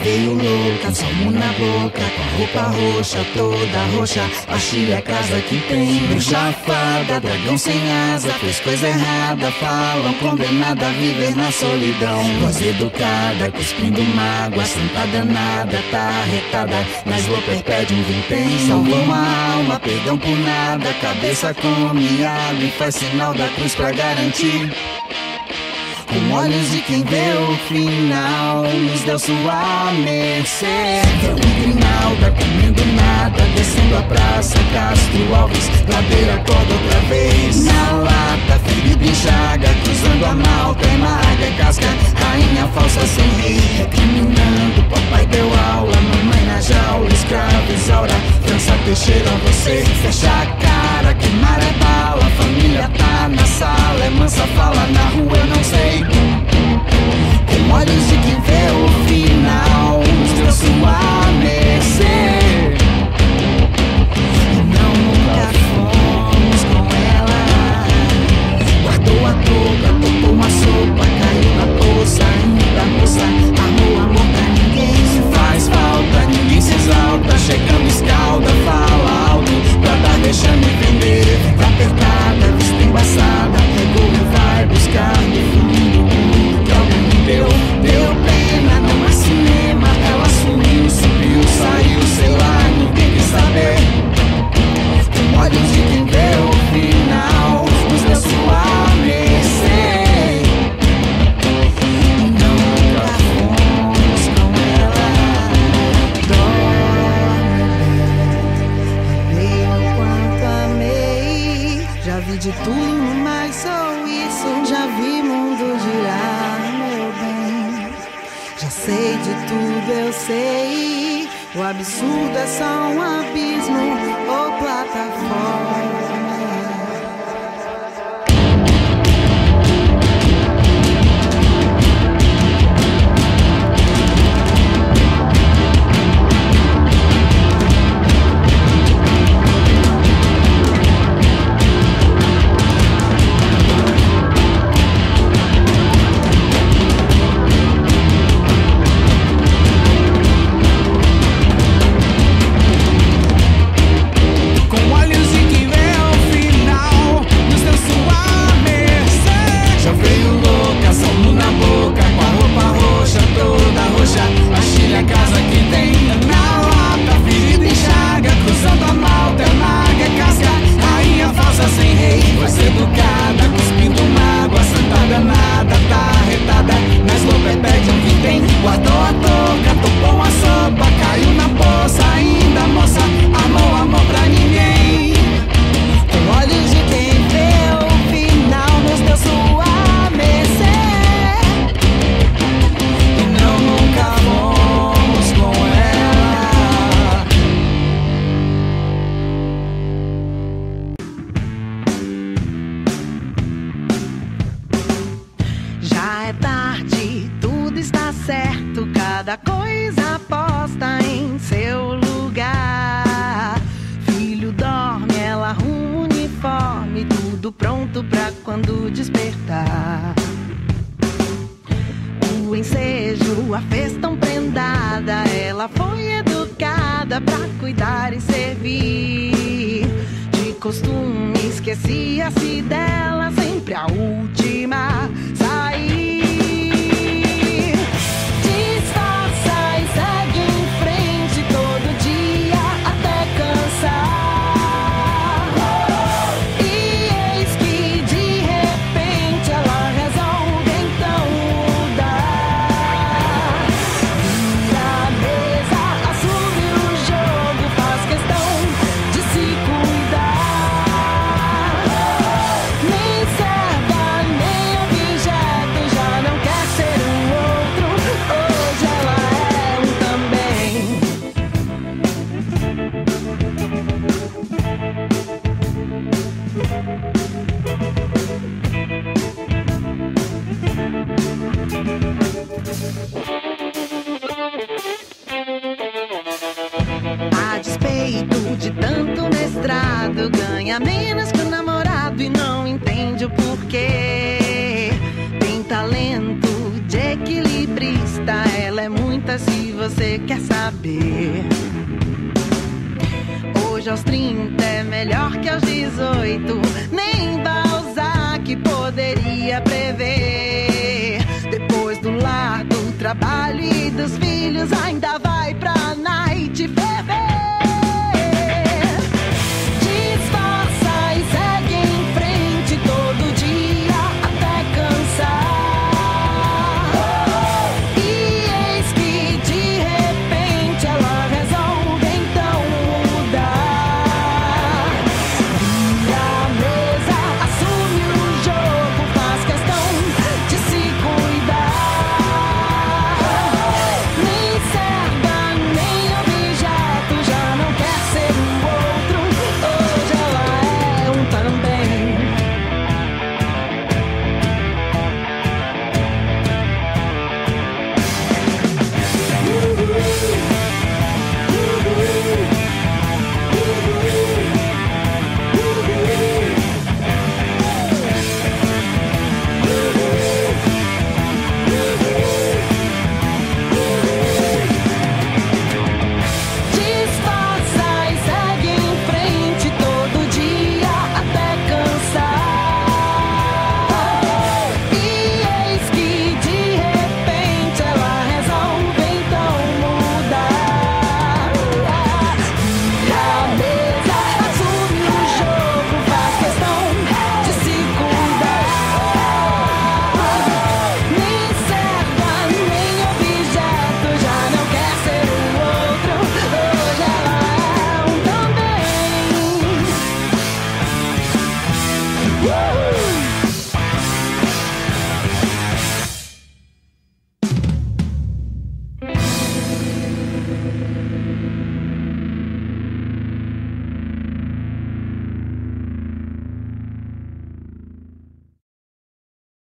veio louca, salmo na boca, com a roupa roxa, toda roxa. Achille a casa que tem bruxa, fada, dragão sem asa, fez coisa errada, falam condenada a viver na solidão. Voz educada, cuspindo mágoa, santa danada, tá arretada, mas Loper pede um vintém. Salvou uma alma, perdão por nada, cabeça come água e faz sinal da cruz pra garantir. Com olhos de quem vê o final, nos deu sua mercê. Grinalda, comendo nada, descendo a praça, Castro Alves, ladeira, corda outra vez. Na lata, ferido em chaga, cruzando a malta, é marga, casca, rainha falsa sem rei. Recriminando, papai deu aula, mamãe na jaula, escravo, Isaura, França Teixeira, você fecha a cara, que mar é bala, família tá na sala, é mansa fala, na rua eu não sei. Com olhos de quem vê o final, nos deu sua mercê. E não nunca fomos com ela. Guardou a touca, topou uma sopa, caiu na poça, ainda moça, armou amor pra ninguém. Se faz falta, ninguém se exalta, chegando escalda, fala alto, pra dar deixando e vender. Tá apertada, vista embaçada, pegou e vai buscar no fundo. Deu pena, não há cinema. Ela sumiu, subiu, saiu, sei lá, ninguém quer saber. Com olhos de quem vê o final, nos deu sua mercê. E não nunca fomos com ela. Dorme, veio quanto amei. Já vi de tudo, mas sou isso. Já vi mundo girar. Já sei de tudo, eu sei. O absurdo é só um abismo ou plataforma. Cada coisa posta em seu lugar. Filho dorme, ela arruma o uniforme, tudo pronto pra quando despertar. O ensejo a fez tão prendada, ela foi educada pra cuidar e servir. De costume esquecia-se dela, sempre a última sair. A despeito de tanto mestrado, ganha menos que o namorado e não entende o porquê. Tem talento de equilíbrio centrista, ela é muita se você quer saber. Hoje aos 30 é melhor que aos 18, nem